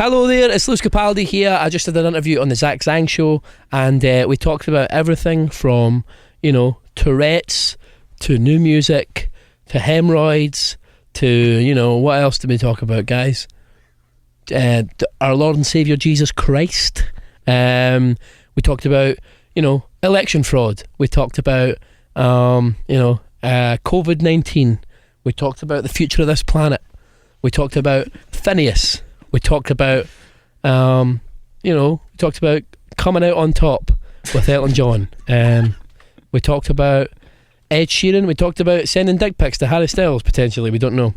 Hello there, it's Lewis Capaldi here. I just did an interview on the Zach Zang show, and we talked about everything from, Tourette's to new music to hemorrhoids to, what else did we talk about, guys? Our Lord and Saviour Jesus Christ. We talked about, election fraud. We talked about, COVID-19. We talked about the future of this planet. We talked about Phineas. We talked about, coming out on top with Elton John. We talked about Ed Sheeran. We talked about sending dick pics to Harry Styles, potentially. We don't know.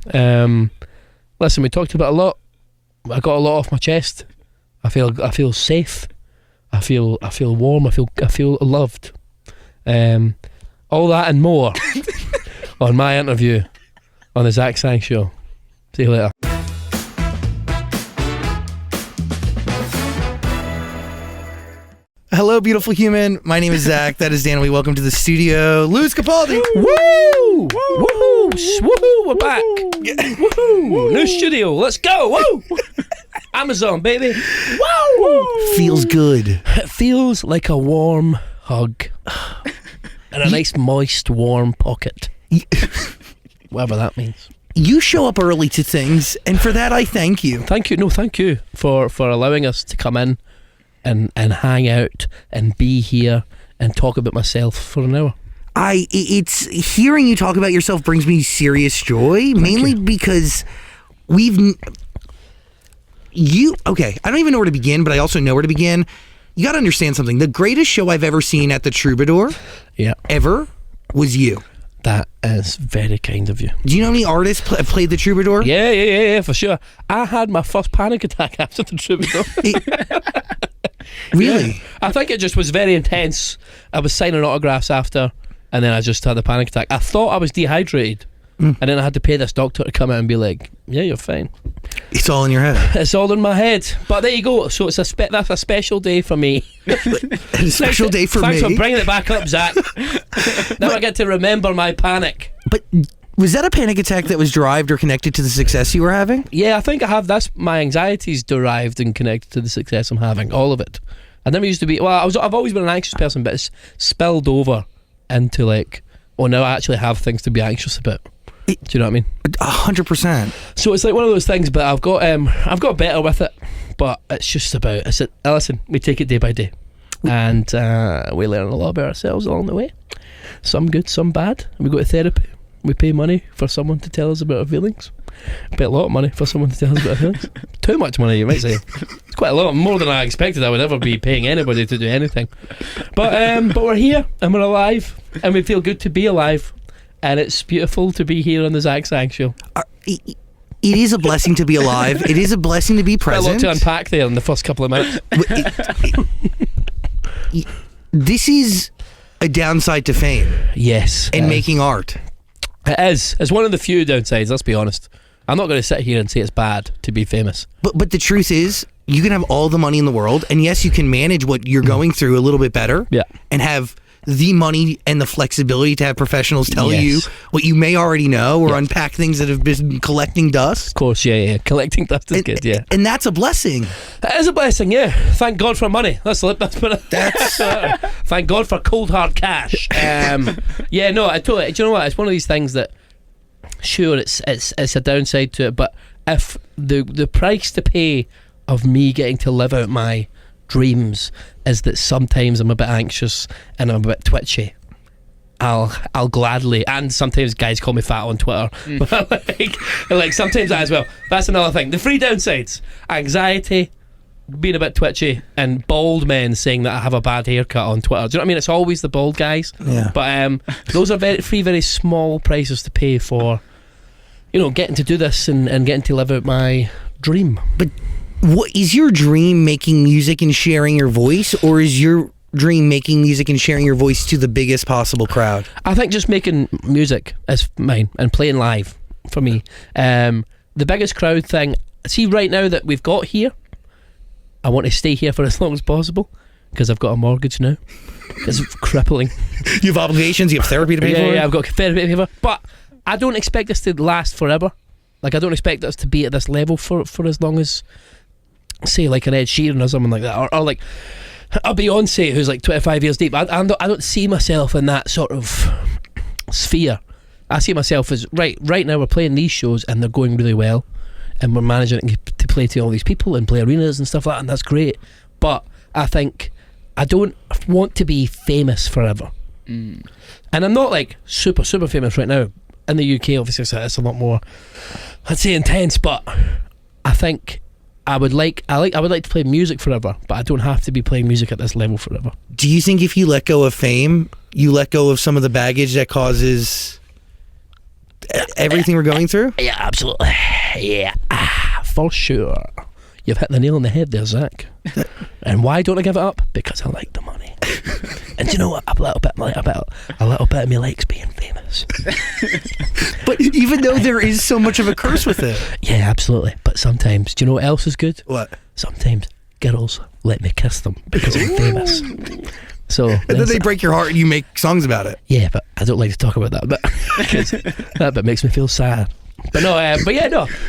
Listen, we talked about a lot. I got a lot off my chest. I feel safe. I feel warm. I feel loved. All that and more on my interview on the Zach Sang Show. See you later. Hello, beautiful human. My name is Zach. That is Dan. We welcome to the studio, Lewis Capaldi. Woo! Woohoo! Woohoo! We're back. Woohoo! New studio. Let's go. Woo! Amazon, baby. Woo! Feels good. It feels like a warm hug and a nice, moist, warm pocket. Whatever that means. You show up early to things, and for that, I thank you. Thank you. No, thank you for allowing us to come in and hang out and be here and talk about myself for an hour. It's hearing you talk about yourself brings me serious joy, mainly because okay, I don't even know where to begin, but I also know where to begin. You got to understand something. The greatest show I've ever seen at the Troubadour ever was you. That is very kind of you. Do you know how many artists played the Troubadour? Yeah, for sure. I had my first panic attack after the Troubadour. Really? Yeah. I think it just was very intense. I was signing autographs after, and then I just had a panic attack. I thought I was dehydrated, and then I had to pay this doctor to come out and be like, yeah, you're fine. It's all in your head. It's all in my head. But there you go. So it's that's a special day for me. A special day for me. Thanks for bringing it back up, Zach. Now I get to remember my panic. But was that a panic attack that was derived or connected to the success you were having? Yeah, I think I have. That's my anxiety's derived and connected to the success I'm having. All of it. I never used to be. Well, I've always been an anxious person, but it's spilled into now I actually have things to be anxious about. Do you know what I mean? 100%. So it's like one of those things, but I've got better with it. But it's just about. Listen, we take it day by day, and we learn a lot about ourselves along the way. Some good, some bad. We go to therapy. We pay money for someone to tell us about our feelings. Pay a lot of money for someone to tell us about our feelings. Too much money, you might say. It's quite a lot, more than I expected. I would ever be paying anybody to do anything. But we're here and we're alive, and we feel good to be alive, and it's beautiful to be here on the Zach Sang Show. It is a blessing to be alive. It is a blessing to be present. A lot to unpack there in the first couple of minutes. This is a downside to fame. Yes. And making art. It is. It's one of the few downsides, let's be honest. I'm not going to sit here and say it's bad to be famous. But the truth is, you can have all the money in the world, and yes, you can manage what you're going through a little bit better. Yeah. And have the money and the flexibility to have professionals tell you what you may already know, or unpack things that have been collecting dust. Of course, yeah. Collecting dust is good, yeah. And that's a blessing. It is a blessing, yeah. Thank God for money. That's thank God for cold hard cash. Yeah, no, I totally. Do you know what? It's one of these things that, sure, it's a downside to it, but if the price to pay of me getting to live out my dreams is that sometimes I'm a bit anxious and I'm a bit twitchy, I'll gladly, and sometimes guys call me fat on Twitter, like sometimes that as well. That's another thing. The three downsides: anxiety, being a bit twitchy, and bald men saying that I have a bad haircut on Twitter. Do you know what I mean? It's always the bald guys. Yeah. But those are three very small prices to pay for, getting to do this and getting to live out my dream. But what is your dream? Making music and sharing your voice, or is your dream making music and sharing your voice to the biggest possible crowd? I think just making music is mine, and playing live for me. The biggest crowd thing, see, right now that we've got here, I want to stay here for as long as possible because I've got a mortgage now. It's crippling. You have obligations, you have therapy to pay for? Yeah, I've got therapy to pay for. But I don't expect this to last forever. Like, I don't expect us to be at this level for as long as say like an Ed Sheeran or something like that, or like a Beyonce who's like 25 years deep. I don't see myself in that sort of sphere. I see myself as right now we're playing these shows and they're going really well, and we're managing to play to all these people and play arenas and stuff like that, and that's great. But I think I don't want to be famous forever. And I'm not like super famous right now. In the UK, obviously, it's a lot more, I'd say, intense. But I think I would like to play music forever, but I don't have to be playing music at this level forever. Do you think if you let go of fame, you let go of some of the baggage that causes everything we're going through? Yeah, absolutely. Yeah, for sure. You've hit the nail on the head there, Zach. And why don't I give it up? Because I like the money. And you know what? A little bit of me likes being famous. But even though there is so much of a curse with it. Yeah, absolutely. But sometimes, do you know what else is good? What? Sometimes girls let me kiss them because I'm famous. So and then they break your heart and you make songs about it. Yeah, but I don't like to talk about that bit because that bit makes me feel sad. But no,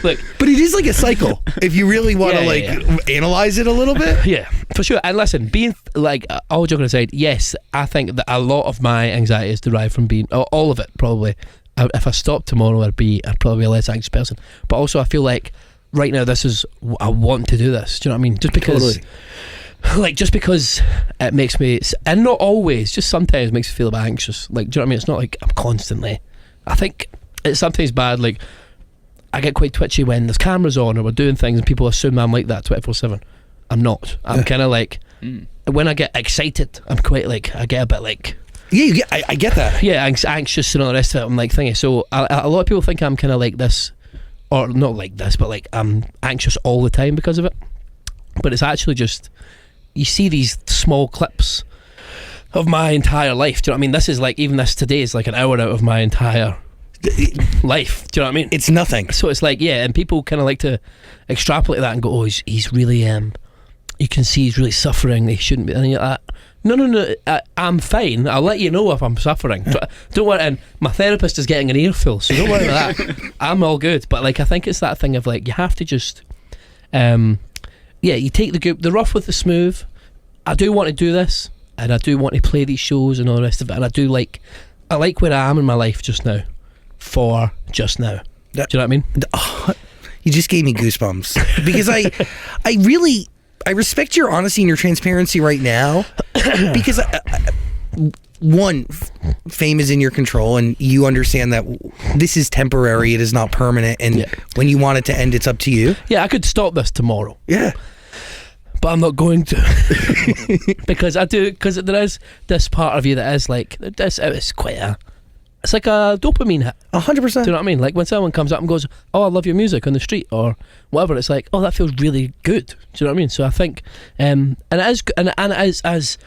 look. But it is like a cycle if you really want to analyze it a little bit. Yeah, for sure. And listen, being like, all joking aside, yes, I think that a lot of my anxiety is derived from being, all of it probably. If I stopped tomorrow, I'd probably be a less anxious person. But also, I feel like right now I want to do this. Do you know what I mean? Just because, just because it makes me, and not always, just sometimes makes me feel a bit anxious. Like, do you know what I mean? It's not like I'm constantly. I think it's sometimes bad. Like, I get quite twitchy when there's cameras on or we're doing things and people assume I'm like that 24/7. I'm not. I'm kind of like, when I get excited, I'm quite like, I get a bit like, yeah, I get that. Yeah, anxious and all the rest of it. I'm like thingy. So a lot of people think I'm kind of like this, or not like this, but like I'm anxious all the time because of it. But it's actually just, you see these small clips of my entire life. Do you know what I mean? This is like, even this today is like an hour out of my entire life. Do you know what I mean? It's nothing. So it's like, yeah, and people kind of like to extrapolate that and go, oh, he's really you can see he's really suffering, he shouldn't be. And you're like, no, I'm fine, I'll let you know if I'm suffering. Don't worry. And my therapist is getting an earful, so don't worry about that. I'm all good. But like, I think it's that thing of like, you have to just you take the rough with the smooth. I do want to do this, and I do want to play these shows and all the rest of it, and I like where I am in my life just now. For just now. Do you know what I mean? You just gave me goosebumps because I respect your honesty and your transparency right now because one, fame is in your control and you understand that this is temporary, it is not permanent, and when you want it to end, it's up to you. Yeah, I could stop this tomorrow. Yeah. But I'm not going to because there is this part of you that is like, it's quite it's like a dopamine hit. 100%. Do you know what I mean? Like when someone comes up and goes, oh, I love your music on the street or whatever, it's like, oh, that feels really good. Do you know what I mean? So I think, and it is, and it is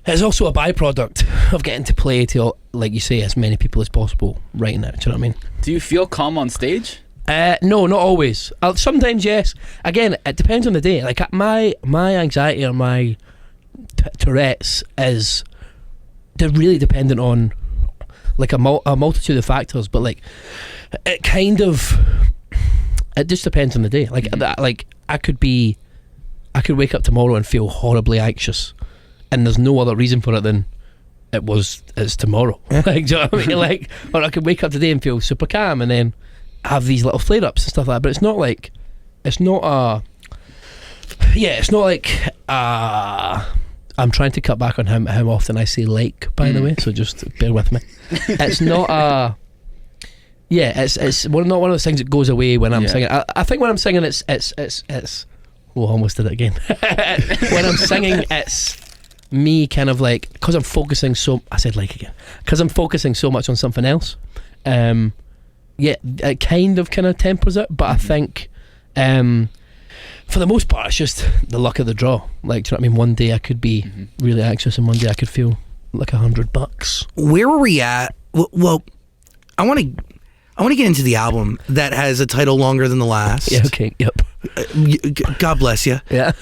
it's also a byproduct of getting to play to, like you say, as many people as possible right now. Do you know what I mean? Do you feel calm on stage? No, not always. Sometimes yes. Again, it depends on the day. Like my anxiety or my Tourette's they're really dependent on like a multitude of factors, but like it just depends on the day. Like like I could wake up tomorrow and feel horribly anxious, and there's no other reason for it than it's tomorrow. Like, do you know what I mean? Like, or I could wake up today and feel super calm, and then have these little flare-ups and stuff like that. But it's not like I'm trying to cut back on how often I say like, by the way, so just bear with me. It's not it's not one of those things that goes away when I'm singing. I think when I'm singing it's oh, I almost did it again. When I'm singing, it's me kind of like, because I'm focusing because I'm focusing so much on something else. It kind of tempers it, but I think for the most part, it's just the luck of the draw. Like, do you know what I mean? One day I could be really anxious, and one day I could feel like $100. Where were we at? Well, I want I want to get into the album that has a title longer than the last. Yeah, okay, yep. God bless you. Yeah.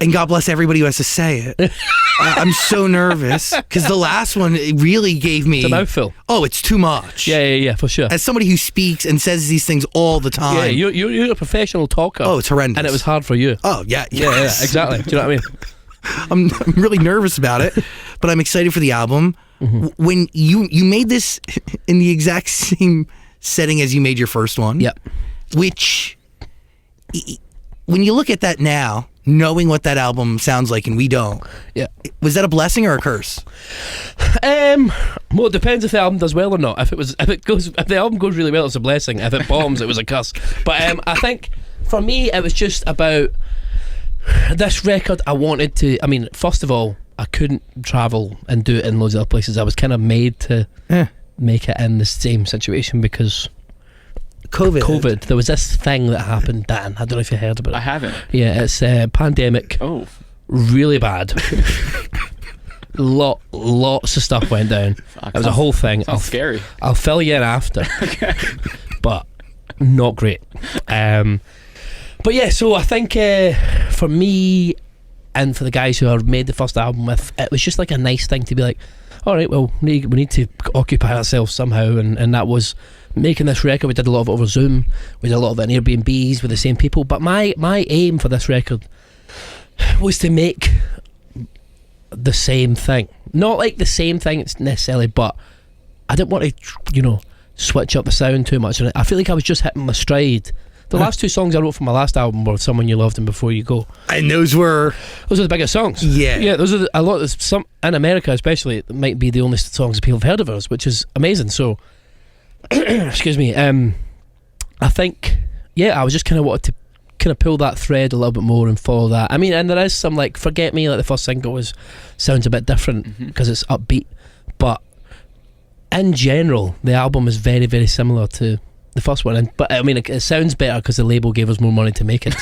And God bless everybody who has to say it. I'm so nervous because the last one it really gave me... It's a mouthful. Oh, it's too much. Yeah, for sure. As somebody who speaks and says these things all the time. Yeah, you're a professional talker. Oh, it's horrendous. And it was hard for you. Oh, yeah. Yeah, exactly. Do you know what I mean? I'm really nervous about it, but I'm excited for the album. Mm-hmm. When you made this in the exact same setting as you made your first one. Yep. Which, when you look at that now, knowing what that album sounds like and we don't, yeah, was that a blessing or a curse? Well, it depends if the album does well or not. If the album goes really well, it's a blessing. If it bombs, it was a curse. But I think for me, it was just about this record. I wanted to. I mean, first of all, I couldn't travel and do it in loads of other places. I was kind of made to make it in the same situation because COVID. There was this thing that happened, Dan. I don't know if you heard about it. I haven't. Yeah, it's a pandemic. Oh, really bad. Lots of stuff went down. It was a whole thing. Scary. I'll fill you in after. Okay. But not great. But yeah, so I think for me and for the guys who I made the first album with, it was just like a nice thing to be like, all right, well, we need to occupy ourselves somehow, and that was making this record. We did a lot of it over Zoom. We did a lot of it in Airbnbs with the same people. But my aim for this record was to make the same thing. Not like the same thing necessarily, but I didn't want to, switch up the sound too much. I feel like I was just hitting my stride. The last two songs I wrote for my last album were Someone You Loved and Before You Go. And those are the biggest songs. Yeah. Those are a lot of some in America especially. It might be the only songs people have heard of us, which is amazing. So, excuse me. I think, I was just kind of wanted to kind of pull that thread a little bit more and follow that. I mean, and there is some like Forget Me, like the first single sounds a bit different because it's upbeat, but in general, the album is very, very similar to the first one, but I mean it sounds better because the label gave us more money to make it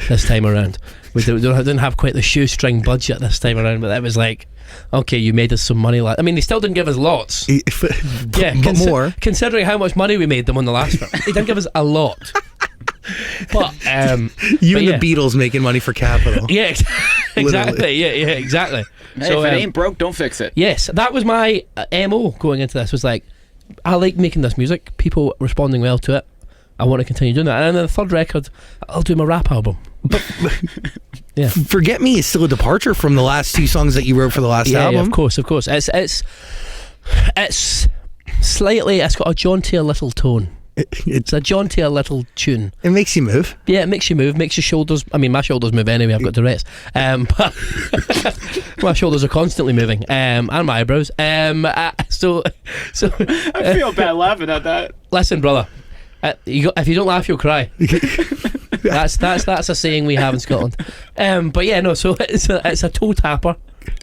this time around. We didn't have quite the shoestring budget this time around, but that was like, okay, you made us some money. I mean, they still didn't give us lots. But more. Considering how much money we made them on the last one, they didn't give us a lot. But you and the Beatles making money for Capitol. Yeah, exactly. Yeah, exactly. Hey, so if it ain't broke, don't fix it. Yes, that was my MO going into this. Was like, I like making this music. People responding well to it. I want to continue doing that. And then the third record, I'll do my rap album. But yeah, Forget Me is still a departure from the last two songs that you wrote for the last album. Yeah, of course. It's slightly. It's got a jauntier little tone. It's a jauntier little tune. It makes you move. Yeah, it makes you move. Makes your shoulders. I mean, my shoulders move anyway. I've got Tourettes. But my shoulders are constantly moving. And my eyebrows. So I feel bad laughing at that. Listen, brother. If you don't laugh, you'll cry. That's a saying we have in Scotland. But yeah, no. So it's a toe tapper.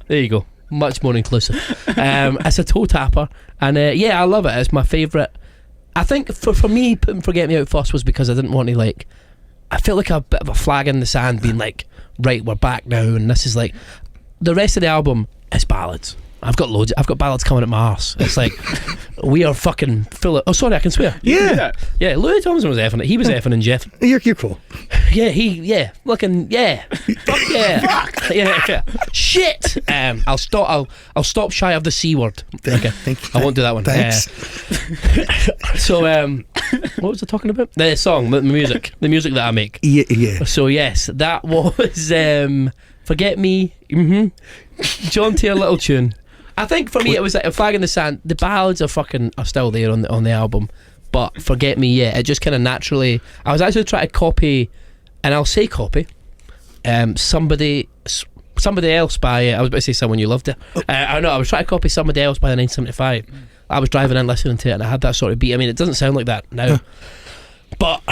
There you go. Much more inclusive. It's a toe tapper, and I love it. It's my favourite. I think for me, putting Forget Me out first was because I didn't want to I felt like a bit of a flag in the sand, being like, right, we're back now, and this is like the rest of the album is ballads. I've got loads. I've got ballads coming at my arse. It's like we are fucking full of. Oh, sorry, I can swear. Yeah. Louis Thompson was effing it. He was effing and Jeff. You're cool. Yeah. Looking. Yeah. Fuck yeah. Fuck. Yeah. Shit. I'll stop shy of the C word. Okay. Thank you. I won't do that one. Thanks. So what was I talking about? The song, the music that I make. Yeah. So yes, that was Forget Me. Jauntier little tune. I think for me it was like a flag in the sand. The ballads are still there on the album, but Forget Me, it just kind of naturally. I was actually trying to copy, and I'll say copy, somebody else by. I was about to say Someone You Loved. I know I was trying to copy somebody else by the 1975. I was driving in listening to it, and I had that sort of beat. I mean, it doesn't sound like that now, but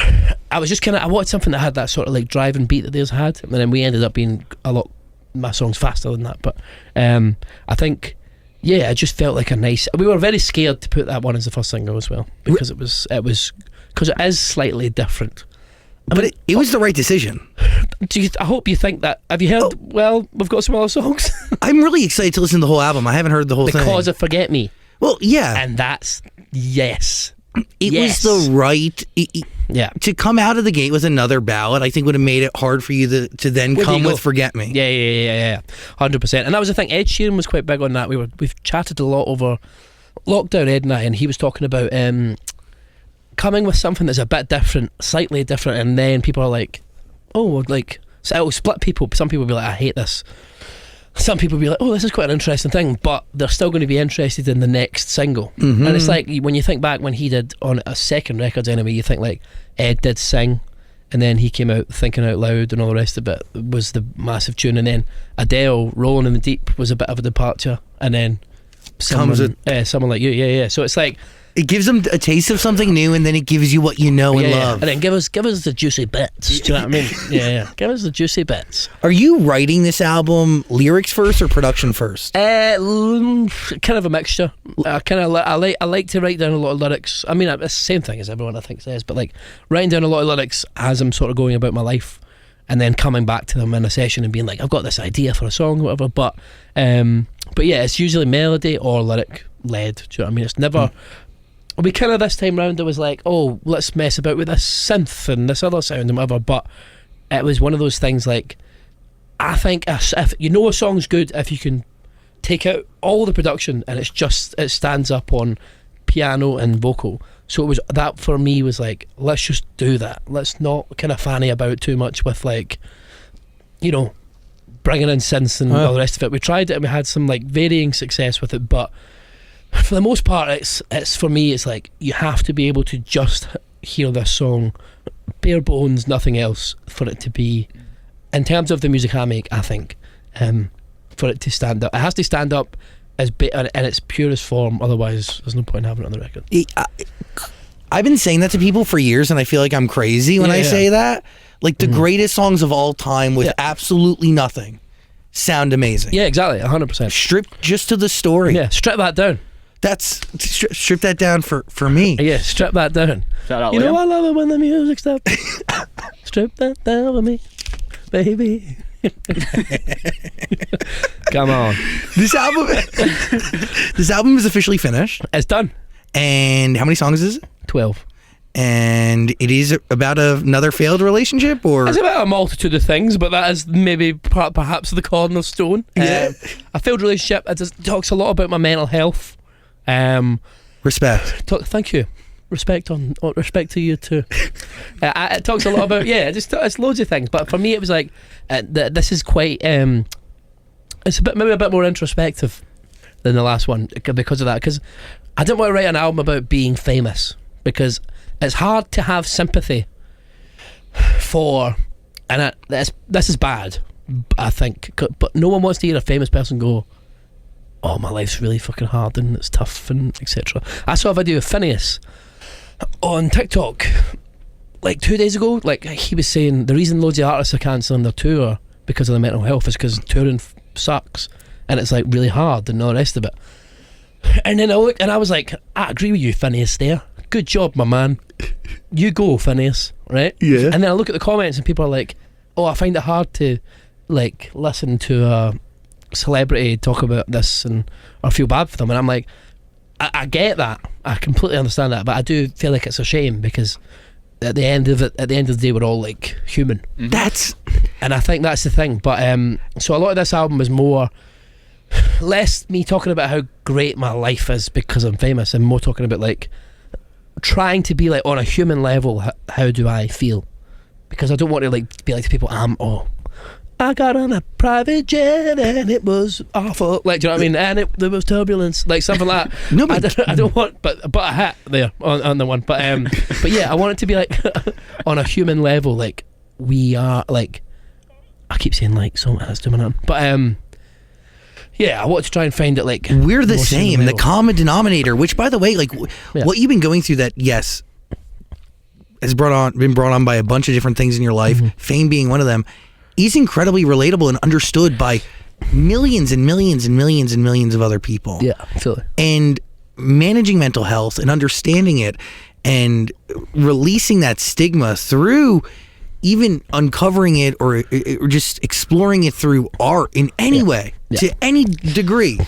I was just I wanted something that had that sort of like driving beat that theirs had, and then we ended up being a lot. My song's faster than that, but I think. Yeah, it just felt like a nice. We were very scared to put that one as the first single as well because it was because it is slightly different. But it was the right decision. I hope you think that. Have you heard? Well, we've got some other songs. I'm really excited to listen to the whole album. I haven't heard the whole thing because of Forget Me. Well, yeah, and that's yes. It was the right... To come out of the gate with another ballad, I think would have made it hard for you to then come with Forget Me. Yeah. 100%. And that was the thing. Ed Sheeran was quite big on that. We've chatted a lot over lockdown, Ed and I, and he was talking about coming with something that's a bit different, slightly different, and then people are like, oh, like, so it'll split people. Some people will be like, I hate this. Some people will be like, oh, this is quite an interesting thing, but they're still going to be interested in the next single. And it's like, when you think back when he did on a second record anyway, you think like Ed did Sing, and then he came out Thinking Out Loud, and all the rest of it was the massive tune, and then Adele, Rolling in the Deep, was a bit of a departure, and then someone like you. So it's like, it gives them a taste of something new, and then it gives you what you know and love. And then give us the juicy bits. Do you know what I mean? Yeah. Give us the juicy bits. Are you writing this album lyrics first or production first? Kind of a mixture. I like to write down a lot of lyrics. I mean, it's the same thing as everyone I think says, but like writing down a lot of lyrics as I'm sort of going about my life, and then coming back to them in a session and being like, I've got this idea for a song, or whatever. But yeah, it's usually melody or lyric led. Do you know what I mean? It's never. We kind of this time round it was like, oh, let's mess about with this synth and this other sound and whatever, but it was one of those things like, I think if you know a song's good if you can take out all the production and it stands up on piano and vocal. So it was that for me was like, let's just do that. Let's not kind of fanny about too much with like, you know, bringing in synths and all the rest of it. We tried it and we had some like varying success with it, but for the most part, it's for me, it's like you have to be able to just hear this song, bare bones, nothing else, for it to be, in terms of the music I make, I think, for it to stand up. It has to stand up in its purest form, otherwise there's no point in having it on the record. I've been saying that to people for years, and I feel like I'm crazy when I say that. Like the greatest songs of all time with absolutely nothing sound amazing. Yeah, exactly, 100%. Stripped just to the story. Yeah, strip that down. That's strip that down for me. Yeah, strip that down. You know I love it when the music stops. Strip that down for me, baby. Come on. This album is officially finished. It's done. And how many songs is it? 12. And it is about another failed relationship, or it's about a multitude of things, but that is maybe perhaps the cornerstone. A failed relationship. It talks a lot about my mental health. Respect. Thank you. Respect to you too. It talks a lot about it's loads of things. But for me, it was like this is quite. It's maybe a bit more introspective than the last one because of that. Because I didn't want to write an album about being famous, because it's hard to have sympathy for, and this is bad, I think. But no one wants to hear a famous person go, oh, my life's really fucking hard and it's tough and etc. I saw a video of Phineas on TikTok like 2 days ago. Like, he was saying the reason loads of artists are cancelling their tour because of their mental health is because touring sucks and it's like really hard and all the rest of it. And then I looked and I was like, I agree with you, Phineas, there. Good job, my man. You go, Phineas, right? Yeah. And then I look at the comments and people are like, oh, I find it hard to like listen to a celebrity talk about this or feel bad for them. And I'm like, I get that, I completely understand that, but I do feel like it's a shame, because at the end of the day we're all like human. And I think that's the thing. But so a lot of this album is less me talking about how great my life is because I'm famous, and more talking about like trying to be like on a human level, how do I feel, because I don't want to like be like to people, I got on a private jet and it was awful, like, do you know what I mean, and there was turbulence, like something like that. No, I don't want, but a hat there on the one, but yeah, I want it to be like on a human level, like we are, like, I keep saying like so, that's doing it, but yeah, I want to try and find it like we're the same, the common denominator, which by the way, like what you've been going through, that yes has been brought on by a bunch of different things in your life, fame being one of them, is incredibly relatable and understood by millions and millions and millions and millions of other people. Yeah, absolutely. And managing mental health and understanding it and releasing that stigma through even uncovering it or just exploring it through art in any way, to any degree,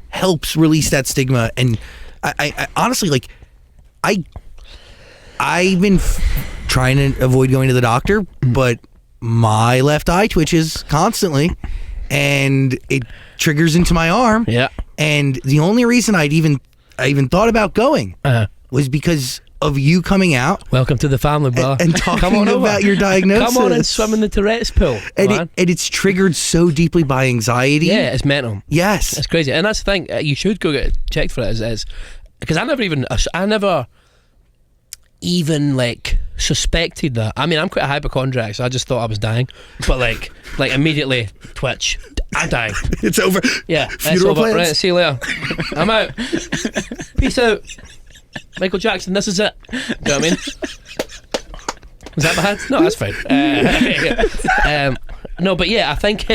helps release that stigma. And I honestly, like, I I've been trying to avoid going to the doctor, but my left eye twitches constantly, and it triggers into my arm. Yeah. And the only reason I even thought about going was because of you coming out. Welcome to the family, brother. And talking about your diagnosis. Come on and swim in the Tourette's pool. And it's triggered so deeply by anxiety. Yeah, it's mental. Yes. It's crazy. And that's the thing, you should go get checked for it, is because I never even like suspected that. I mean, I'm quite a hypochondriac, so I just thought I was dying. But like immediately, twitch, I'm dying. It's over. Yeah, Funeral plans. Right, see you later. I'm out. Peace out. Michael Jackson, this is it. Do you know what I mean? Was that bad? No, that's fine. No, but yeah, I think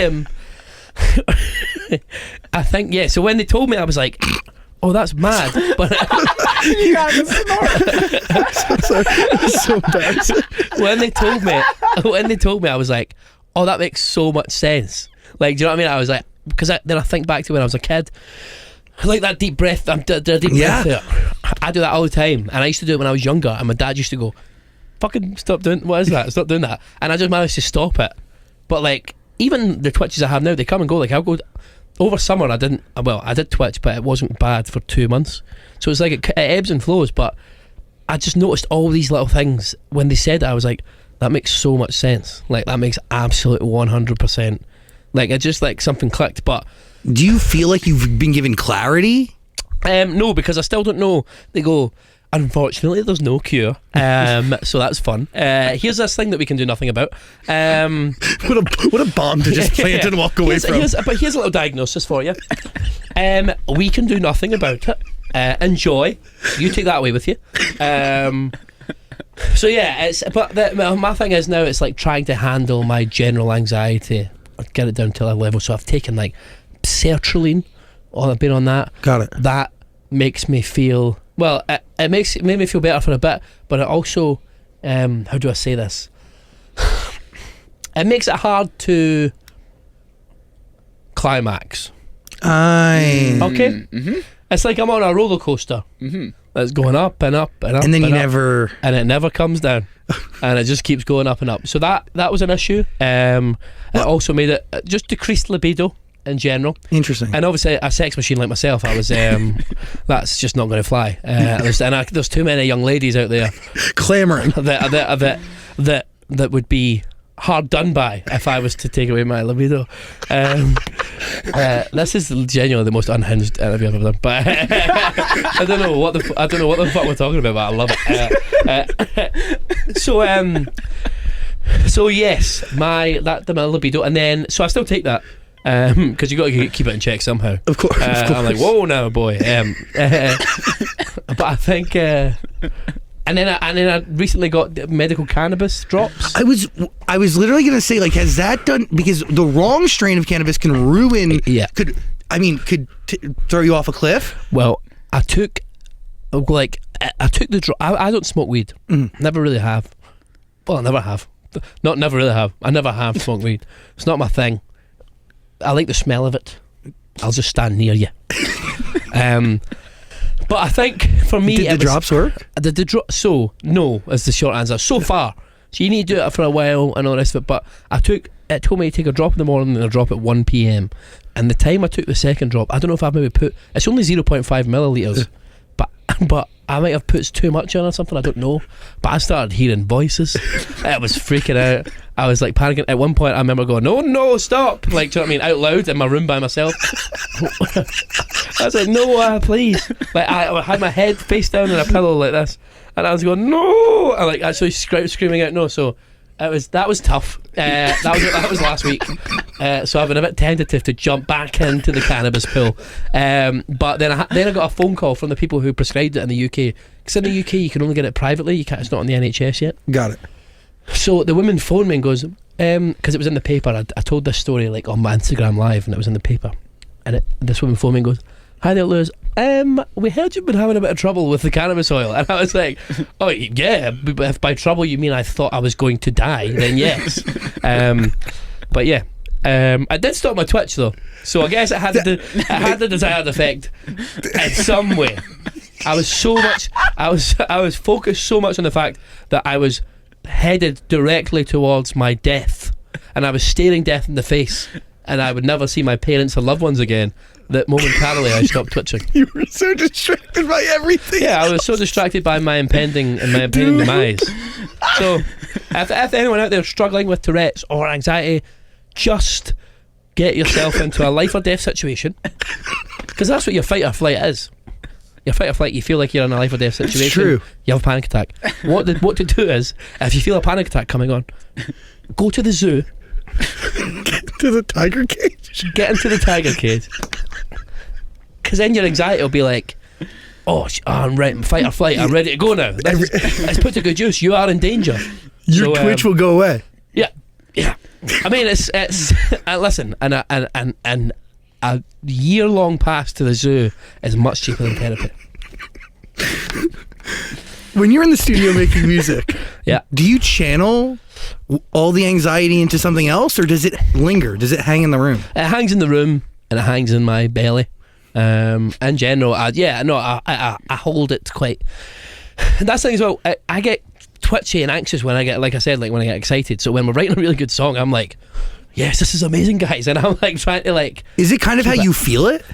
yeah. So when they told me, I was like, "Oh, that's mad." But You got the snort. So embarrassing. when they told me, I was like, "Oh, that makes so much sense." Like, do you know what I mean? I was like, because then I think back to when I was a kid. I like that deep breath. Breath there. I do that all the time, and I used to do it when I was younger. And my dad used to go, "Fucking stop doing. What is that? Stop doing that." And I just managed to stop it. But like, even the twitches I have now, they come and go. Like, I'll go over summer. I did twitch, but it wasn't bad for 2 months. So it's like it ebbs and flows. But I just noticed all these little things when they said it. I was like, that makes so much sense. Like, that makes absolute 100%. Like, it just like something clicked. But do you feel like you've been given clarity? No, because I still don't know. They go, unfortunately, there's no cure. So that's fun. Here's this thing that we can do nothing about. What a bomb to just plant and walk away from. But here's a little diagnosis for you. We can do nothing about it. Enjoy. You take that away with you. So yeah, my thing is now it's like trying to handle my general anxiety, get it down to a level. So I've taken like sertraline. I've been on that. Got it. That makes me feel well. It made me feel better for a bit, but it also, how do I say this? It makes it hard to climax. Okay. Mm-hmm. It's like I'm on a roller coaster. Mm-hmm. It's going up and up and up, and then and it never comes down, and it just keeps going up and up. So that was an issue. It also made it just decreased libido in general. Interesting. And obviously a sex machine like myself, I was that's just not going to fly. There's too many young ladies out there clamoring that would be hard done by if I was to take away my libido. This is genuinely the most unhinged interview I've ever done. But I don't know what the fuck we're talking about, but I love it. So yes, my libido, and then so I still take that. Because you got to keep it in check somehow. Of course. I'm like, whoa, now, boy. But I think, and then I recently got medical cannabis drops. I was literally gonna say, like, has that done? Because the wrong strain of cannabis can ruin. Yeah. Could throw you off a cliff. Well, I took the drop. I don't smoke weed. Never really have. Well, I never have. Not never really have. I never have smoked weed. It's not my thing. I like the smell of it. I'll just stand near you. But I think for me, did the drops work? So no, is the short answer. So far, so you need to do it for a while and all the rest of it. But it told me to take a drop in the morning and a drop at 1 p.m. And the time I took the second drop, I don't know if I maybe put. It's only 0.5 milliliters, but I might have put too much in or something. I don't know. But I started hearing voices. It was freaking out. I was like panicking. At one point I remember going, no, stop, like, do you know what I mean, out loud in my room by myself. I was like, no, please. Like, I had my head face down in a pillow like this, and I was going, no, and like actually screaming out no. So that was tough. That was last week. So I've been a bit tentative to jump back into the cannabis pool. But then I got a phone call from the people who prescribed it in the UK. Because in the UK you can only get it privately. It's not on the NHS yet. Got it. So the woman phoned me and goes, because it was in the paper. I told this story like on my Instagram live, and it was in the paper. And this woman phoned me and goes, "Hi there, Lewis. We heard you've been having a bit of trouble with the cannabis oil." And I was like, "Oh yeah, but if by trouble you mean I thought I was going to die, then yes." But yeah, I did stop my twitch though, so I guess it had the desired effect in some way. I was focused so much on the fact that I was headed directly towards my death, and I was staring death in the face, and I would never see my parents or loved ones again, that momentarily I stopped twitching. You were so distracted by everything. Yeah, I was so distracted by my impending demise. So if anyone out there struggling with Tourette's or anxiety, just get yourself into a life or death situation, because that's what your fight or flight is. Your fight or flight, you feel like you're in a life or death situation. It's true. You have a panic attack. What to do is, if you feel a panic attack coming on, go to the zoo. Get to the tiger cage. Get into the tiger cage. Because then your anxiety will be like, I'm right, fight or flight, I'm ready to go now. Let's put to good use. You are in danger. Your twitch will go away. Yeah. I mean, it's listen, and a year-long pass to the zoo is much cheaper than therapy. When you're in the studio making music, do you channel all the anxiety into something else, or does it linger? Does it hang in the room? It hangs in the room, and it hangs in my belly. In general, I hold it quite. That's the thing as well. I get twitchy and anxious when I get, like I said, like when I get excited. So when we're writing a really good song, I'm like, yes, this is amazing, guys, and I'm like trying to like. Is it kind of how you feel it?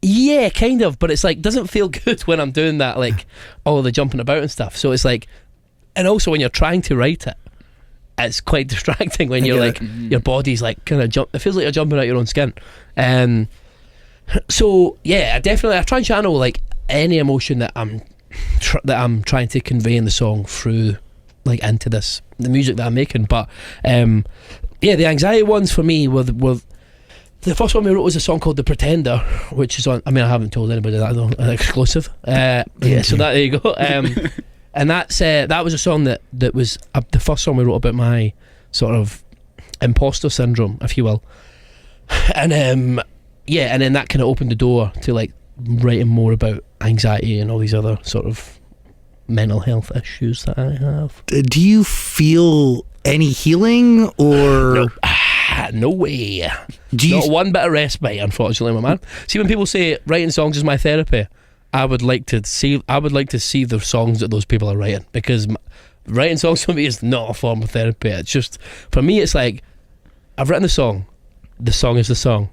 Yeah, kind of, but it's like doesn't feel good when I'm doing that, like all the jumping about and stuff. So it's like, and also when you're trying to write it, it's quite distracting when you're like your body's like kind of jump. It feels like you're jumping out your own skin. So yeah, I try and channel like any emotion that I'm trying to convey in the song through like into the music that I'm making. But the anxiety ones for me were the first one we wrote was a song called The Pretender, which is on. I mean, I haven't told anybody that, though, an exclusive. So there you go. And that was a song that was the first song we wrote about my sort of imposter syndrome, if you will. And and then that kind of opened the door to like writing more about anxiety and all these other sort of mental health issues that I have. Do you feel any healing or no way? Not one bit of respite, unfortunately, my man. See, when people say writing songs is my therapy, I would like to see the songs that those people are writing, because writing songs for me is not a form of therapy. It's just, for me, it's like I've written the song is the song.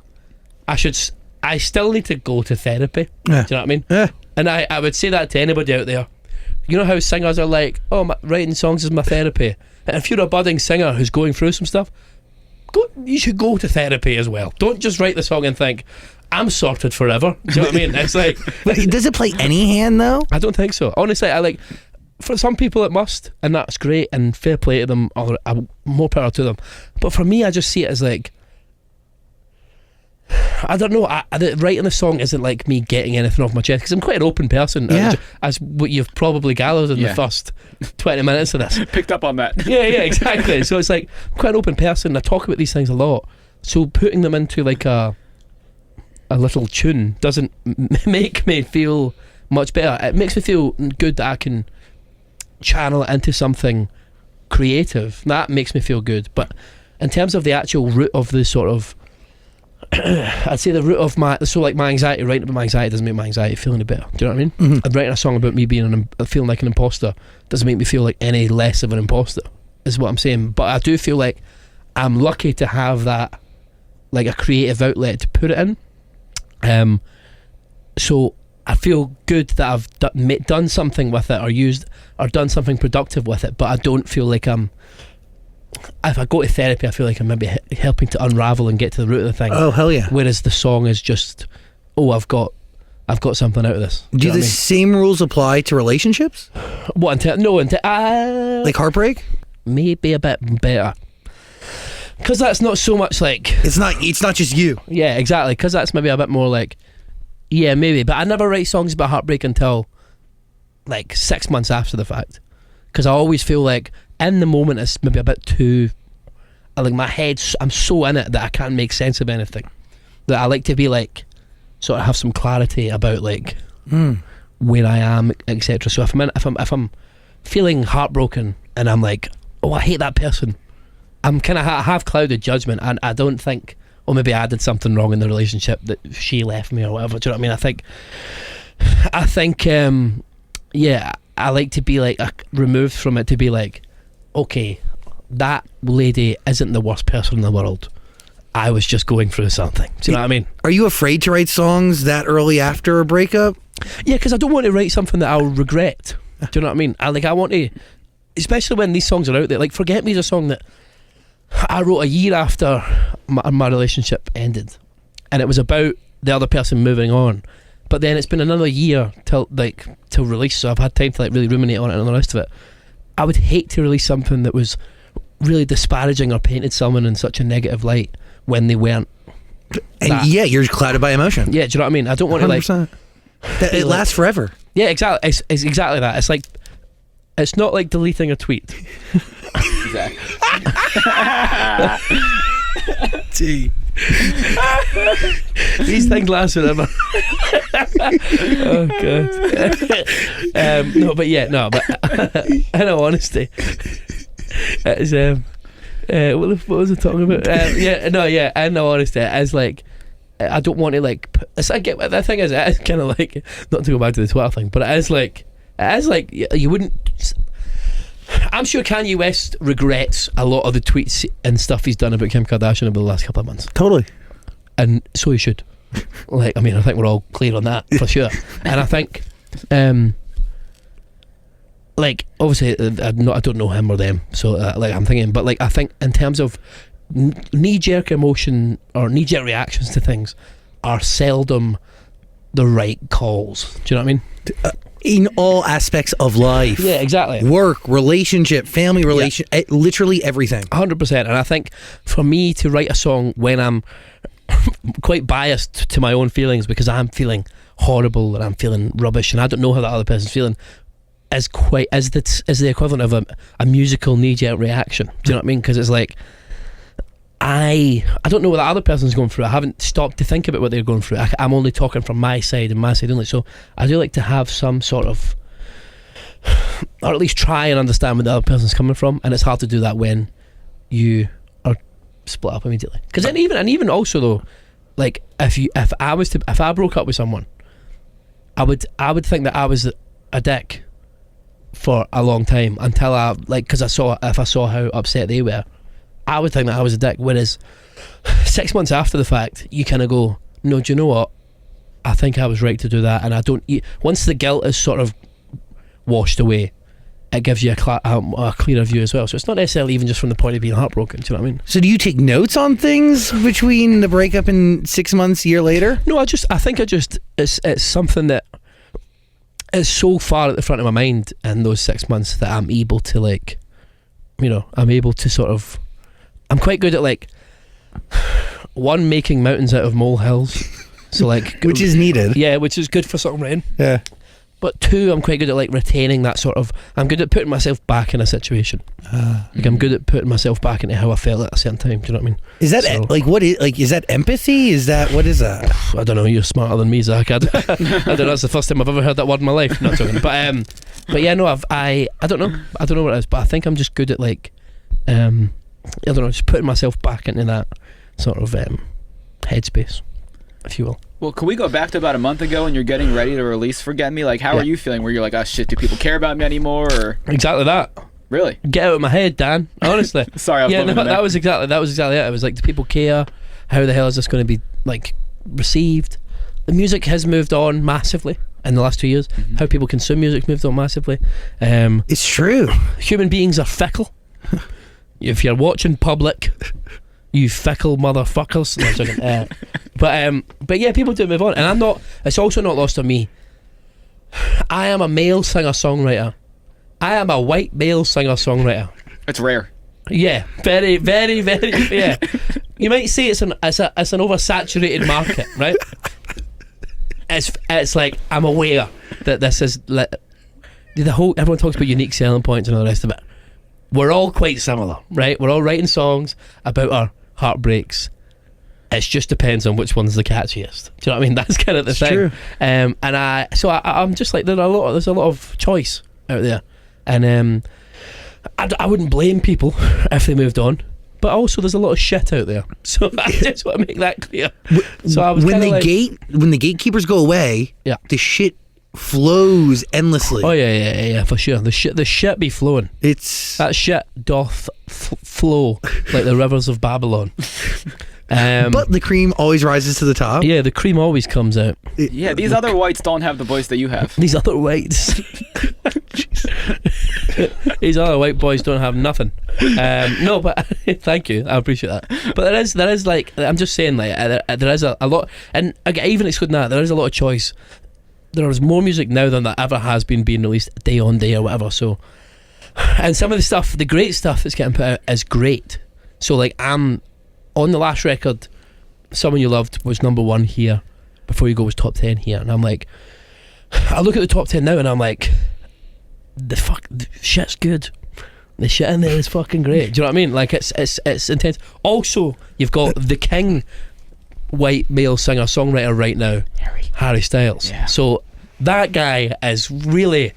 I still need to go to therapy. Do you know what I mean? Yeah. And I would say that to anybody out there. You know how singers are like, writing songs is my therapy. And if you're a budding singer who's going through some stuff, you should go to therapy as well. Don't just write the song and think, I'm sorted forever. Do you know what I mean? It's like, does it play any hand though? I don't think so. Honestly, for some people it must, and that's great, and fair play to them, or more power to them. But for me, I just see it as like, I don't know, writing a song isn't like me getting anything off my chest, because I'm quite an open person, as what you've probably gathered in the first 20 minutes of this. Picked up on that. Yeah, exactly. So it's like, I'm quite an open person, I talk about these things a lot, so putting them into like a little tune doesn't make me feel much better. It makes me feel good that I can channel it into something creative. That makes me feel good. But in terms of the actual root of the sort of I'd say the root of my anxiety, writing about my anxiety doesn't make my anxiety feel any better. Do you know what I mean? Mm-hmm. I'm writing a song about me feeling like an imposter doesn't make me feel like any less of an imposter, is what I'm saying. But I do feel like I'm lucky to have that, like a creative outlet to put it in. So I feel good that I've done something with it, or done something productive with it. But I don't feel like if I go to therapy, I feel like I'm maybe helping to unravel and get to the root of the thing. Oh, hell yeah. Whereas the song is just, I've got something out of this. Do the same rules apply to relationships? What, like heartbreak? Maybe a bit better. Because that's not so much like... It's not just you. Yeah, exactly. Because that's maybe a bit more like... Yeah, maybe. But I never write songs about heartbreak until like 6 months after the fact. Because I always feel like in the moment it's maybe a bit too... like my head, I'm so in it that I can't make sense of anything. That I like to be like... sort of have some clarity about like... where I am, etc. So if I'm feeling heartbroken and I'm like, I hate that person, I'm kind of have clouded judgment, and I don't think, maybe I did something wrong in the relationship that she left me or whatever. Do you know what I mean? I think I think, yeah, I like to be like removed from it, to be like, okay, that lady isn't the worst person in the world. I was just going through something. Do you know what I mean? Are you afraid to write songs that early after a breakup? Yeah, because I don't want to write something that I'll regret. Do you know what I mean? I want to, especially when these songs are out there. Like Forget Me is a song that I wrote a year after my relationship ended, and it was about the other person moving on. But then it's been another year till release, so I've had time to like really ruminate on it and all the rest of it. I would hate to release something that was really disparaging or painted someone in such a negative light when they weren't. And yeah, you're clouded by emotion. Yeah, do you know what I mean? I don't want 100%. To like it lasts forever. Yeah, exactly. It's exactly that. It's like, it's not like deleting a tweet. Exactly. Gee. These things last forever. Oh god. No, but in all honesty, it's what was I talking about? In all honesty, it's like, I don't want to like. I get the thing is, it's kind of like, not to go back to the Twitter thing, but it is like you wouldn't. I'm sure Kanye West regrets a lot of the tweets and stuff he's done about Kim Kardashian over the last couple of months. Totally. And so he should. Like, I mean, I think we're all clear on that for sure. And I think, like, obviously, I don't know him or them, so like, I'm thinking, but like, I think in terms of knee-jerk emotion or knee-jerk reactions to things are seldom the right calls. Do you know what I mean? In all aspects of life. Yeah, exactly. Work, relationship, family relation, literally everything. 100%. And I think for me to write a song when I'm quite biased to my own feelings because I'm feeling horrible and I'm feeling rubbish and I don't know how that other person's feeling, is the equivalent of a musical knee-jerk reaction. Do you know what I mean? Because it's like, I don't know what the other person's going through. I haven't stopped to think about what they're going through. I'm only talking from my side and my side only. So I do like to have some sort of, or at least try and understand where the other person's coming from. And it's hard to do that when you are split up immediately. Because even also though, like if I broke up with someone, I would think that I was a dick for a long time until because if I saw how upset they were, I would think that I was a dick. Whereas 6 months after the fact, you kind of go, no, do you know what? I think I was right to do that. And I don't. Once the guilt is sort of washed away, it gives you a clearer view as well. So it's not necessarily even just from the point of being heartbroken. Do you know what I mean? So do you take notes on things between the breakup and 6 months, a year later? No, I think it's something that is so far at the front of my mind in those 6 months that I'm able to like, I'm able to sort of. I'm quite good at like making mountains out of molehills, so like which is needed. Yeah, which is good for songwriting. Yeah. But 2, I'm quite good at like retaining that sort of. I'm good at putting myself back in a situation. Like I'm good at putting myself back into how I felt at a certain time. Do you know what I mean? Is that is that empathy? Is what is that? I don't know. You're smarter than me, Zach. I don't know. That's the first time I've ever heard that word in my life. Not joking. But yeah, no. I don't know. I don't know what it is. But I think I'm just good at like. I don't know, just putting myself back into that sort of headspace, if you will. Well, can we go back to about a month ago when you're getting ready to release Forget Me? Like, how are you feeling? Where you're like, oh shit, do people care about me anymore? Or exactly that. Really? Get out of my head, Dan. Honestly. Sorry, I was that was exactly it. It was like, do people care? How the hell is this going to be like received? The music has moved on massively in the last 2 years. Mm-hmm. How people consume music's moved on massively. It's true. Human beings are fickle. If you're watching Public, you fickle motherfuckers. No, but yeah, people do move on, and it's also not lost on me. I am a male singer-songwriter. I am a white male singer-songwriter. It's rare. Yeah, very, very, very. Yeah, you might say it's an oversaturated market, right? It's like, I'm aware that this is everyone talks about unique selling points and all the rest of it. We're all quite similar, right? We're all writing songs about our heartbreaks. It just depends on which one's the catchiest. Do you know what I mean? That's kind of the thing. True. And I'm just like, there's a lot of choice out there, and I wouldn't blame people if they moved on, but also there's a lot of shit out there. So I just want to make that clear. So I was when the gatekeepers go away, yeah, the shit flows endlessly. Oh yeah, for sure. The shit be flowing. That shit doth flow like the rivers of Babylon. But the cream always rises to the top. Yeah, the cream always comes out. These other whites don't have the voice that you have. These other whites. These other white boys don't have nothing. No, but thank you, I appreciate that. But there is like, I'm just saying, like there is a lot, and even excluding that, there is a lot of choice. There is more music now than there ever has been being released day on day or whatever. So, and some of the stuff, the great stuff that's getting put out is great. So like, I'm on the last record, Someone You Loved was number 1 here. Before You Go was top 10 here, and I'm like, I look at the top 10 now and I'm like, the shit's good. The shit in there is fucking great. Do you know what I mean? Like it's intense. Also, you've got the king white male singer songwriter right now, Harry Styles. Yeah. So that guy is really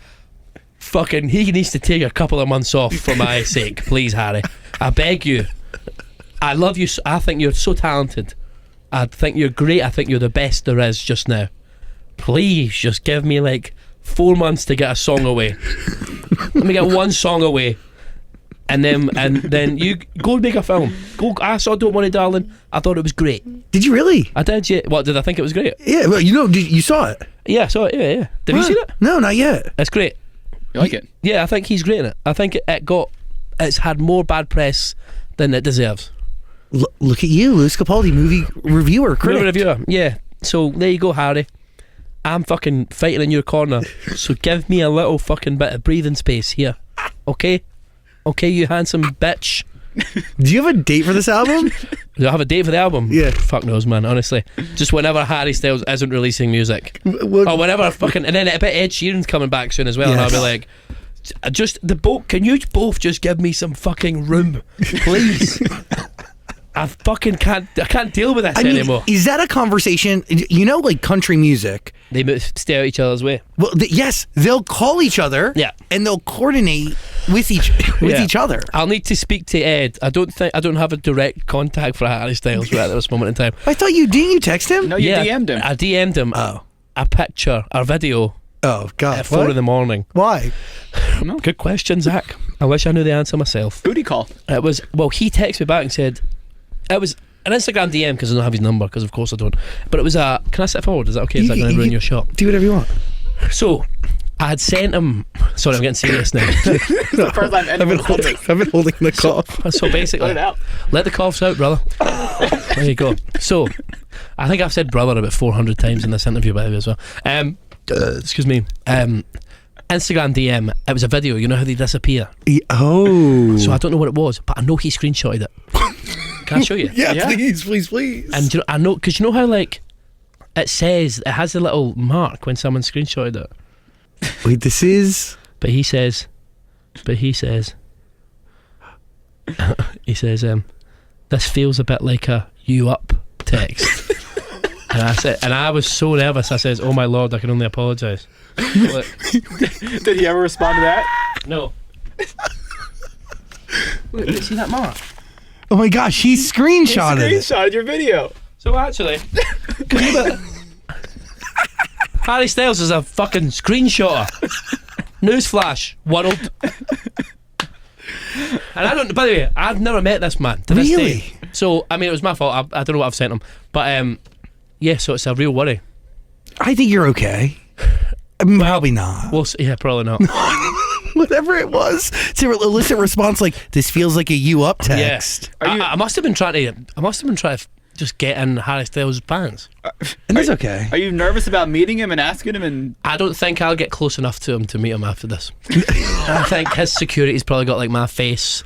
fucking. He needs to take a couple of months off for my sake, please, Harry. I beg you. I love you. I think you're so talented. I think you're great. I think you're the best there is just now. Please, just give me like 4 months to get a song away. Let me get one song away, and then you go and make a film. Go. I saw Don't Worry Darling. I thought it was great. Did you really? I did. Yeah. What, did I think it was great? Yeah. Well, you saw it. Yeah, I saw it. Yeah. Have you seen it? No, not yet. It's great. You like it? Yeah, I think he's great in it. I think it's had more bad press than it deserves. Look at you, Louis Capaldi, movie reviewer, critic. Movie reviewer. Yeah. So there you go, Harry. I'm fucking fighting in your corner. So give me a little fucking bit of breathing space here. Okay? Okay, you handsome bitch. Do you have a date for this album? Do I have a date for the album? Yeah. Fuck knows, man, honestly. Just whenever Harry Styles isn't releasing music. Or whenever fucking. And then I bet Ed Sheeran's coming back soon as well. Yes. And I'll be like, can you both just give me some fucking room, please? I can't deal with this anymore. Is that a conversation? You know, like country music, they stay out each other's way. Well, yes, they'll call each other. Yeah, and they'll coordinate with each other. I'll need to speak to Ed. I don't have a direct contact for Harry Styles right at this moment in time. I thought didn't you text him? No, you DM'd him. I DM'd him. Oh, a picture, a video. Oh God! At 4 a.m. Why? Good question, Zach. I wish I knew the answer myself. Booty call. It was. Well, he texted me back and said. It was an Instagram DM because I don't have his number, because of course I don't. But it was a. Can I step forward? Is that okay? Is that going to ruin your shot? Do whatever you want. So, I had sent him. Sorry, I'm getting serious now. The first time I've been holding the cough. So basically, let the coughs out, brother. There you go. So, I think I've said brother about 400 times in this interview, by the way, as well. Excuse me. Instagram DM. It was a video. You know how they disappear. Oh. So I don't know what it was, but I know he screenshotted it. Can I show you? Yeah, please. And I know, because you know how like it says, it has a little mark when someone screenshotted it. Wait, this is. But he says, this feels a bit like a "you up" text. And I was so nervous. I says, "Oh my lord, I can only apologise." Did he ever respond to that? No. Wait, see that mark? Oh my gosh, he screenshotted your video. So actually, Harry Styles is a fucking screenshotter. Newsflash, world. And I don't. By the way, I've never met this man to this day. So I mean, it was my fault. I don't know what I've sent him, but yeah. So it's a real worry. I think you're okay. Probably not. Well, yeah, probably not. Whatever it was, to elicit response like this feels like a "you up" text. Yeah. I must have been trying to just get in Harry Styles' pants. And that's okay. Are you nervous about meeting him and asking him? And I don't think I'll get close enough to him to meet him after this. I think his security's probably got like my face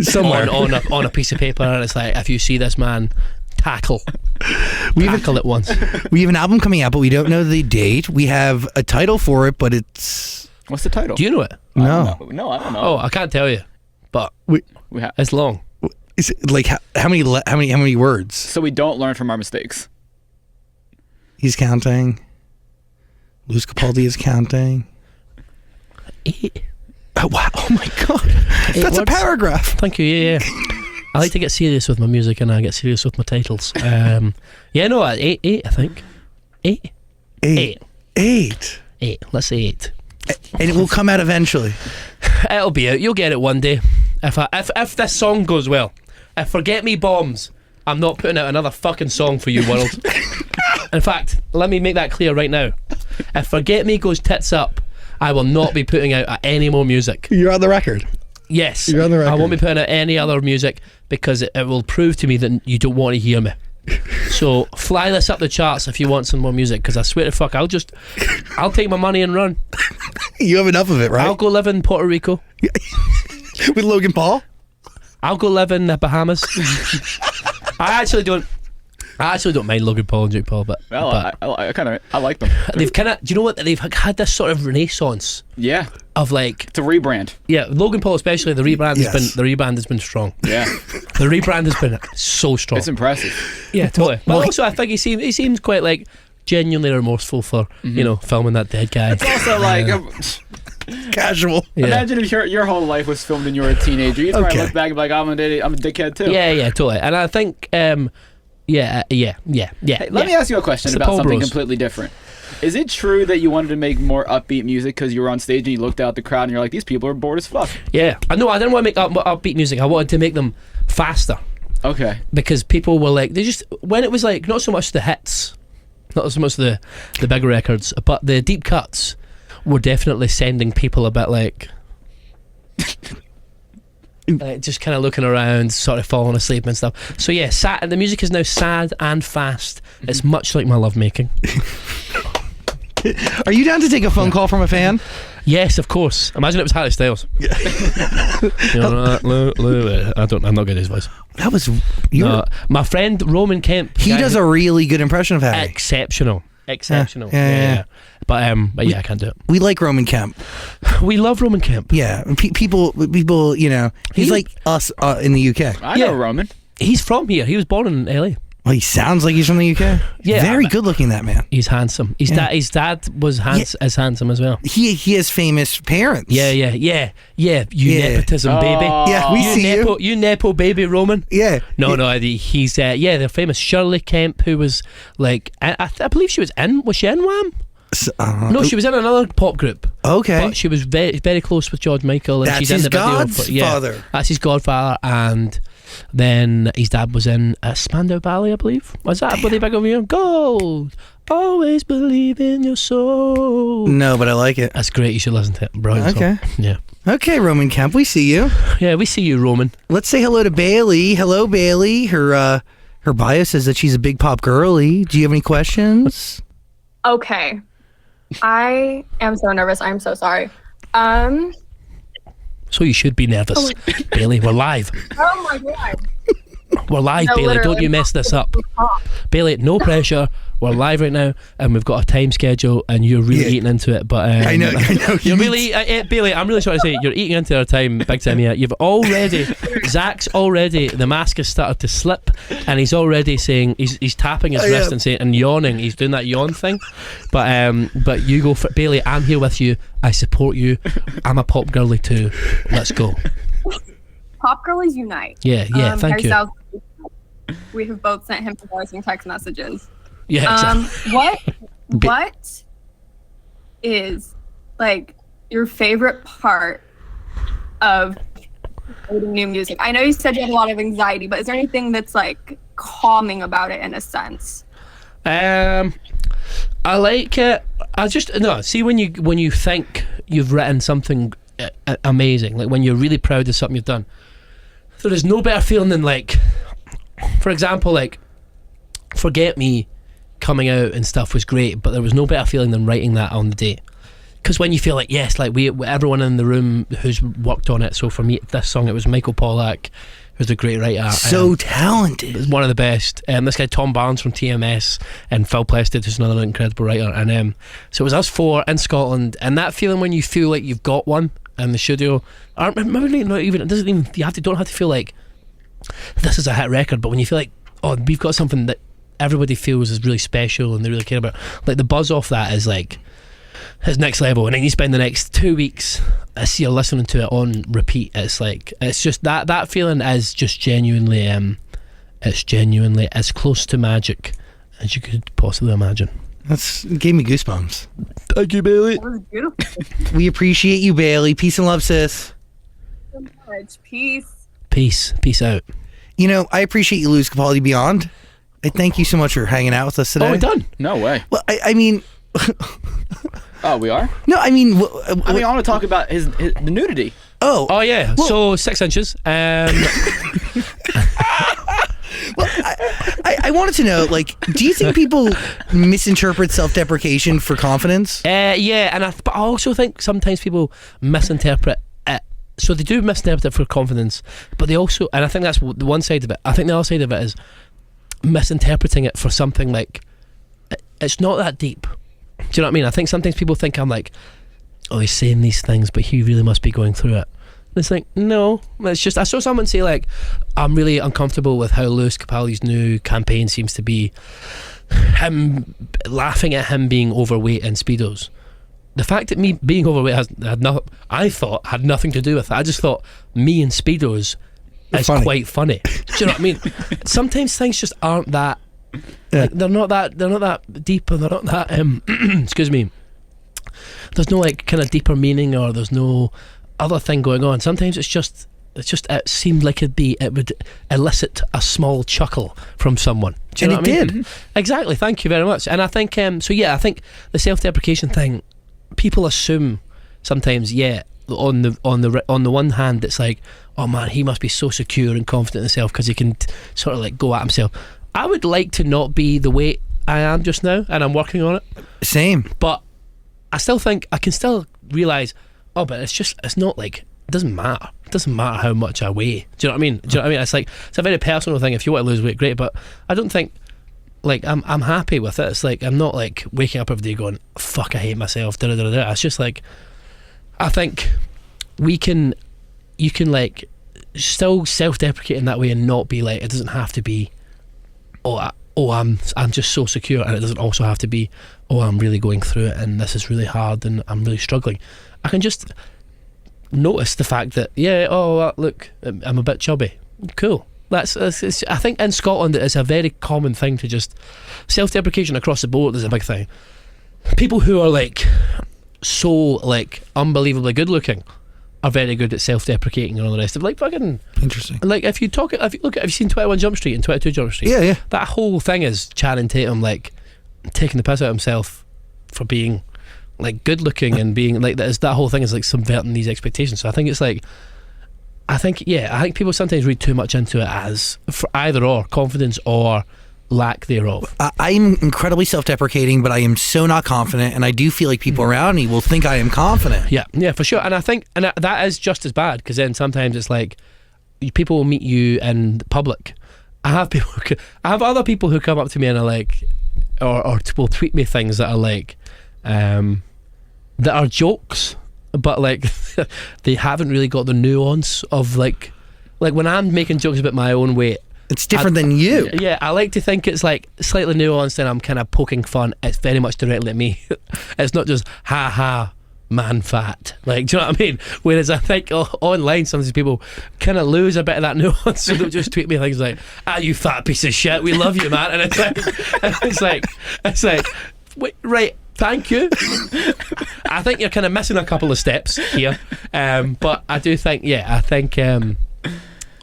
somewhere on a piece of paper, and it's like, if you see this man, tackle at once. We have an album coming out, but we don't know the date. We have a title for it, but it's. What's the title? Do you know it? No, I don't know. Oh, I can't tell you, but it's long. Is it like how many words? So we don't learn from our mistakes. He's counting. Louis Capaldi is counting. 8. Oh wow! Oh my god! That's a paragraph. Thank you. Yeah. I like to get serious with my music, and I get serious with my titles. Yeah, no, 8. I think 8. 8. 8. Let's say 8. And it will come out eventually. It'll be out. You'll get it one day. If this song goes well. If Forget Me bombs, I'm not putting out another fucking song for you, world. In fact, let me make that clear right now. If Forget Me goes tits up, I will not be putting out any more music. You're on the record. Yes. You're on the record. I won't be putting out any other music because it will prove to me that you don't want to hear me. So fly this up the charts if you want some more music, because I swear to fuck, I'll take my money and run. You have enough of it, right? I'll go live in Puerto Rico. With Logan Paul? I'll go live in the Bahamas. I actually don't mind Logan Paul and Jake Paul, but I like them. They've kind of, do you know what? They've had this sort of renaissance. Yeah. Of like, it's a rebrand. Yeah, Logan Paul especially. The rebrand has been strong. Yeah. The rebrand has been so strong. It's impressive. Yeah, totally. But also, I think he seems quite like genuinely remorseful for filming that dead guy. It's also like. Casual. Yeah. Imagine if your whole life was filmed and you were a teenager. You'd probably look back and be like, I'm a dickhead too. Yeah, totally. And I think, yeah. Hey, let me ask you a question about something completely different. Is it true that you wanted to make more upbeat music because you were on stage and you looked out the crowd and you're like, these people are bored as fuck? Yeah. I know. I didn't want to make upbeat music. I wanted to make them faster. Okay. Because people were like, when it was like, not so much the hits, not so much the big records, but the deep cuts were definitely sending people a bit like just kind of looking around, sort of falling asleep and stuff. So yeah, the music is now sad and fast. It's much like my lovemaking. Are you down to take a phone call from a fan? Yes, of course. Imagine it was Harry Styles. I'm not good at his voice. That was my friend Roman Kemp. He does a really good impression of Harry. Exceptional. Yeah. But I can't do it. We like Roman Kemp. We love Roman Kemp. Yeah, people, you know, he's like us in the UK. I know Roman. He's from here. He was born in LA. Well, he sounds like he's from the UK. Yeah, very good looking, that man. He's handsome. His dad was as handsome as well. He has famous parents. Yeah. You nepotism, baby. Yeah, we see you. You nepo baby, Roman. Yeah. No. He's the famous Shirley Kemp, who was like, I believe she was in. Was she in Wham? No, she was in another pop group. Okay. But she was very, very close with George Michael, and that's she's in the video. Godfather. That's his godfather, and then his dad was in Spandau Ballet, I believe. Was that a really big over here? Gold. Always believe in your soul. No, but I like it. That's great. You should listen to it. Brilliant. Okay. Song. Yeah. Okay, Roman Kemp, we see you. Yeah, we see you, Roman. Let's say hello to Bailey. Hello, Bailey. Her bio says that she's a big pop girly. Do you have any questions? Okay. I am so nervous. I'm so sorry. So you should be nervous. Bailey, we're live. Oh my god. We're live, no, Bailey. Don't you mess this up. Bailey, no pressure. We're live right now, and we've got a time schedule, and you're really eating into it. But I know. You're really, Bailey. I'm really sorry to say, you're eating into our time, big time here. You've already, Zach's already. The mask has started to slip, and he's already saying he's tapping his wrist and saying and yawning. He's doing that yawn thing. But you go for Bailey. I'm here with you. I support you. I'm a pop girly too. Let's go. Pop girlies unite. Yeah. Thank you. Styles, we have both sent him embarrassing text messages. Yeah. Exactly. What is like your favorite part of creating new music? I know you said you had a lot of anxiety, but is there anything that's like calming about it in a sense? I like it. See when you think you've written something amazing, like when you're really proud of something you've done. There is no better feeling than like, for example, like Forget Me coming out and stuff was great, but there was no better feeling than writing that on the day. Because when you feel like, yes, like everyone in the room who's worked on it. So for me, this song, it was Michael Pollack, who's a great writer. So talented. He's one of the best. This guy Tom Barnes from TMS, and Phil Plested, who's another incredible writer. And so it was us four in Scotland, and that feeling when you feel like you've got one in the studio, or maybe not even, it doesn't even, don't have to feel like this is a hit record, but when you feel like, oh, we've got something that everybody feels is really special and they really care about, like the buzz off that is like, it's next level. And then you spend the next 2 weeks you're listening to it on repeat. It's like, it's just that feeling is just genuinely it's genuinely as close to magic as you could possibly imagine. Gave me goosebumps. Thank you, Bailey. That was beautiful. We appreciate you, Bailey. Peace and love, sis. So much. Peace. Peace out. You know, I appreciate you, Luz Capaldi Beyond. I thank you so much for hanging out with us today. Oh, we're done? No way. Well, I mean... Oh, we are? No, I mean... I want to talk about the nudity. Oh, yeah. Well, so 6 inches. Well, I wanted to know, like, do you think people misinterpret self-deprecation for confidence? Yeah, but I also think sometimes people misinterpret it. So they do misinterpret it for confidence, but they also, and I think that's the one side of it. I think the other side of it is misinterpreting it for something like, it's not that deep. Do you know what I mean? I think sometimes people think I'm like, oh, he's saying these things, but he really must be going through it. And it's like, no, it's just, I saw someone say like, I'm really uncomfortable with how Lewis Capaldi's new campaign seems to be him laughing at him being overweight in Speedos. The fact that me being overweight had nothing to do with it. I just thought me in Speedos is quite funny. Do you know what I mean? Sometimes things just aren't that, like, they're not that deep, and they're not that excuse me, there's no like kind of deeper meaning, or there's no other thing going on. Sometimes it seemed like it would elicit a small chuckle from someone. Do you know what I mean? Did. Exactly. Thank you very much. And I think so. Yeah, I think the self-deprecation thing, people assume sometimes. Yeah, on the one hand, it's like, oh man, he must be so secure and confident in himself because he can sort of like go at himself. I would like to not be the way I am just now, and I'm working on it. Same. But I still think I can still realise, oh, but it's not like, it doesn't matter. It doesn't matter how much I weigh. Do you know what I mean? It's like, it's a very personal thing. If you want to lose weight, great. But I don't think, like, I'm happy with it. It's like, I'm not like waking up every day going, fuck, I hate myself. It's just like, I think you can like still self-deprecate in that way and not be like, it doesn't have to be, I'm just so secure, and it doesn't also have to be, I'm really going through it and this is really hard and I'm really struggling. I can just notice the fact that, look, I'm a bit chubby. Cool. I think in Scotland it's a very common thing to just, self-deprecation across the board is a big thing. People who are like so like unbelievably good looking are very good at self-deprecating and all the rest of, like, fucking interesting. Like if you have you seen 21 Jump Street and 22 Jump Street? Yeah. That whole thing is Channing Tatum like taking the piss out of himself for being like good looking and being like that whole thing is like subverting these expectations. So I think it's like, I think people sometimes read too much into it as for either or confidence or lack thereof. I'm incredibly self-deprecating, but I am so not confident, and I do feel like people around me will think I am confident. Yeah, for sure. And I think that is just as bad, because then sometimes it's like people will meet you in public. I have other people who come up to me and are like, or will tweet me things that are like, that are jokes, but like they haven't really got the nuance of like when I'm making jokes about my own weight. It's different than you. Yeah, I like to think it's like slightly nuanced and I'm kind of poking fun. It's very much directly at me. It's not just, ha ha, man fat. Like, do you know what I mean? Whereas I think online, some of these people kind of lose a bit of that nuance, so they'll just tweet me things like, you fat piece of shit, we love you, man. And it's like, wait, right, thank you. I think you're kind of missing a couple of steps here. But I do think,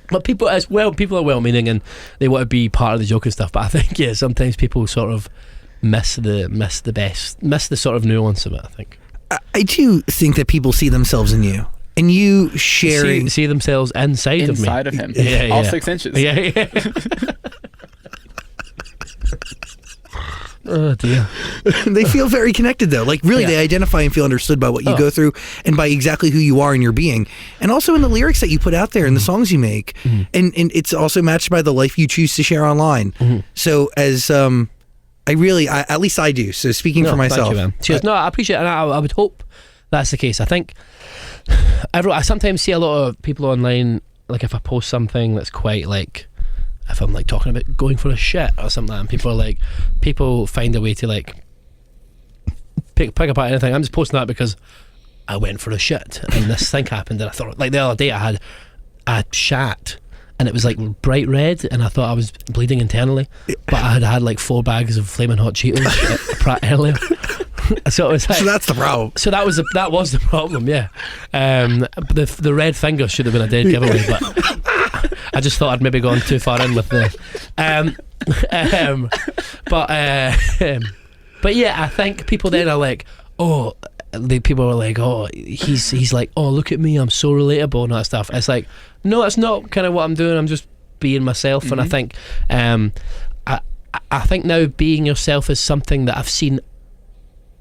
but people are well-meaning and they want to be part of the joke and stuff. But I think, sometimes people sort of miss the sort of nuance of it. I think. I do think that people see themselves in you, and you sharing see themselves inside of me, inside of him. All 6 inches. Yeah. Oh dear. They feel very connected though. Like really, they identify and feel understood by what you go through and by exactly who you are in your being, and also in the lyrics that you put out there and the songs you make, and it's also matched by the life you choose to share online. So as at least I do. So speaking for myself, thank you, man. Cheers. No, I appreciate it, and I would hope that's the case. I think I sometimes see a lot of people online, like if I post something that's quite like, if I'm like talking about going for a shit or something, and people find a way to like pick apart anything. I'm just posting that because I went for a shit and this thing happened, and I thought, like the other day I had a shat and it was like bright red, and I thought I was bleeding internally, but I had like 4 bags of flaming hot Cheetos earlier. So it was like, so that's the problem. So that was the problem. Yeah, the red finger should have been a dead giveaway, but I just thought I'd maybe gone too far in with the. But yeah, I think people then are like, oh, people are like, oh, he's like, oh, look at me, I'm so relatable and that stuff. It's like, no, that's not kind of what I'm doing. I'm just being myself, and I think, I think now being yourself is something that I've seen.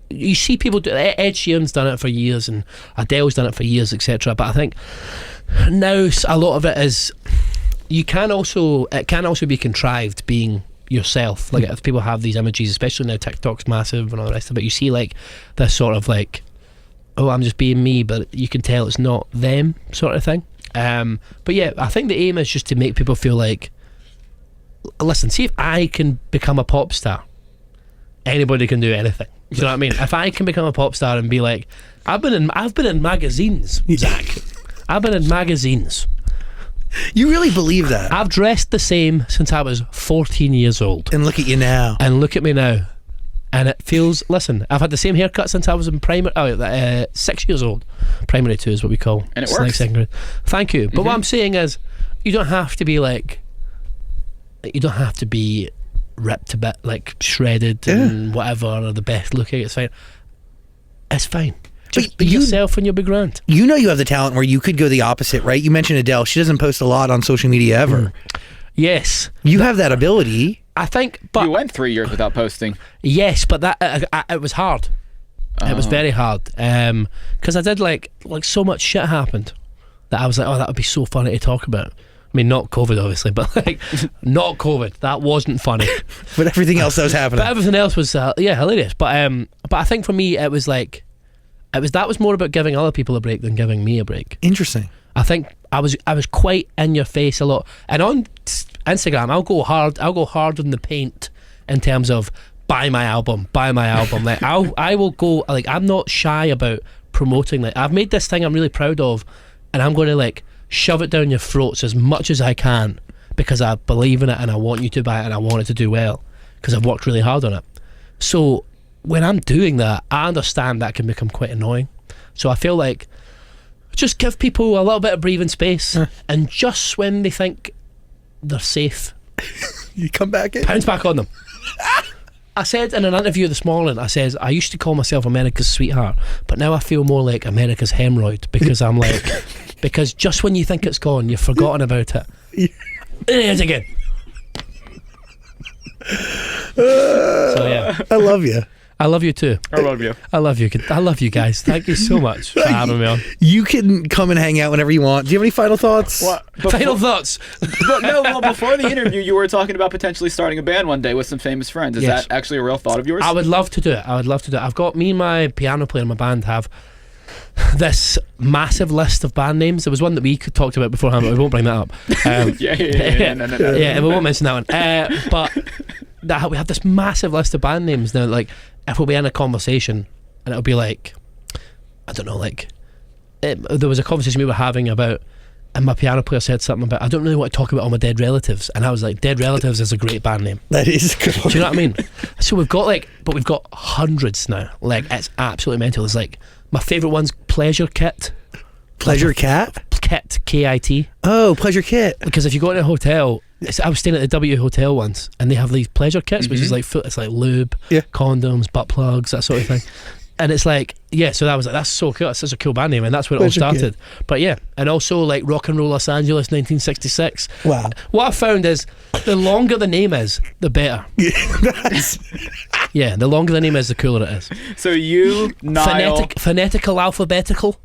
You see people do. Ed Sheeran's done it for years, and Adele's done it for years, etc. But I think now a lot of it is. It can also be contrived being yourself. Like if people have these images, especially now TikTok's massive and all the rest of it, you see like this sort of like, oh, I'm just being me, but you can tell it's not them sort of thing. But yeah, I think the aim is just to make people feel like, listen, see if I can become a pop star, anybody can do anything. Do you know what I mean? If I can become a pop star and be like, I've been in magazines, Zach. I've been in magazines. You really believe that? I've dressed the same since I was 14 years old. And look at you now. And look at me now. And it feels, listen, I've had the same haircut since I was in primary, 6 years old. Primary 2 is what we call. And it works. Like second grade. Thank you. But what I'm saying is, you don't have to be like, you don't have to be ripped a bit, like shredded and whatever, or the best looking. It's fine. It's fine. Just be yourself and you'll be grand. You know you have the talent where you could go the opposite, right? You mentioned Adele. She doesn't post a lot on social media ever. Yes. You have that ability. I think, but... You went 3 years without posting. Yes, but that it was hard. It was very hard. Because I did like so much shit happened that I was like, oh, that would be so funny to talk about. I mean, not COVID, obviously, but like, not COVID. That wasn't funny. But everything else that was happening. But everything else was, hilarious. But I think for me, it was like, that was more about giving other people a break than giving me a break. Interesting. I think I was quite in your face a lot, and on Instagram, I'll go hard in the paint in terms of buy my album. Like I will go, like, I'm not shy about promoting. Like, I've made this thing I'm really proud of, and I'm going to like shove it down your throats as much as I can because I believe in it and I want you to buy it and I want it to do well because I've worked really hard on it. So when I'm doing that, I understand that can become quite annoying. So I feel like just give people a little bit of breathing space, and just when they think they're safe, you come back in, pounce back on them. I said in an interview this morning, I used to call myself America's sweetheart, but now I feel more like America's hemorrhoid because I'm like, because just when you think it's gone, you've forgotten about it. There it is again. So yeah, I love you. I love you too. I love you. I love you. I love you guys. Thank you so much for having me on. You can come and hang out whenever you want. Do you have any final thoughts? What? Final thoughts? Before the interview, you were talking about potentially starting a band one day with some famous friends. Is that actually a real thought of yours? I would love to do it. I've got me and my piano player in my band have this massive list of band names. There was one that we talked about beforehand, but we won't bring that up. We won't mention that one. But we have this massive list of band names now. Like, if we'll be in a conversation and it'll be like, I don't know, like there was a conversation we were having about, and my piano player said something about, I don't really want to talk about all my dead relatives, and I was like, Dead Relatives is a great band name. That is good. Do you know what I mean? So we've got hundreds now. Like, it's absolutely mental. It's like, my favourite one's Pleasure Kit. Pleasure Cat? Kit, K-I-T. Oh, Pleasure Kit. Because if you go in a hotel, I was staying at the W Hotel once, and they have these pleasure kits, which is like it's like lube, condoms, butt plugs, that sort of thing. And it's like, so that was like, that's so cool. That's such a cool band name, and that's where it all started. But yeah, and also like Rock and Roll Los Angeles 1966. Wow. What I found is the longer the name is, the better. Yeah, the longer the name is, the cooler it is. So you, Niall... Phonetical, alphabetical.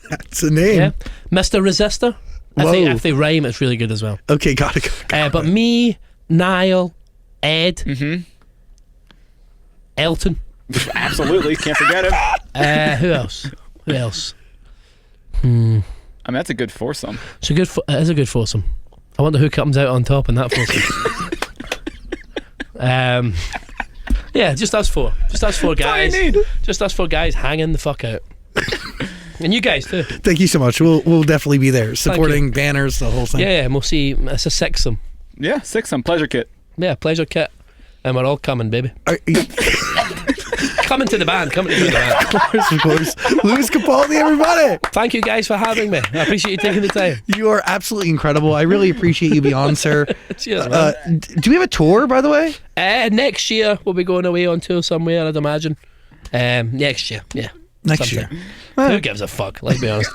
That's the name. Yeah. Mr. Resistor. If they rhyme, it's really good as well. Okay, got it. But me, Niall, Ed, Elton. Absolutely, can't forget him. Who else? I mean, that's a good foursome. It is a good foursome. I wonder who comes out on top in that foursome. Yeah, just us four. Just us four guys. Just us four guys hanging the fuck out. And you guys too. Thank you so much. We'll definitely be there supporting banners, the whole thing. Yeah, and we'll see. It's a sixsome. Yeah, sixsome pleasure kit. Yeah, pleasure kit, and we're all coming, baby. Coming to the band. Of course. Lewis Capaldi, everybody. Thank you guys for having me. I appreciate you taking the time. You are absolutely incredible. I really appreciate you being on, sir. Cheers, man. Do we have a tour, by the way? Next year we'll be going away on tour somewhere, I'd imagine. Next year, yeah. Next year. Who gives a fuck? Let's be honest.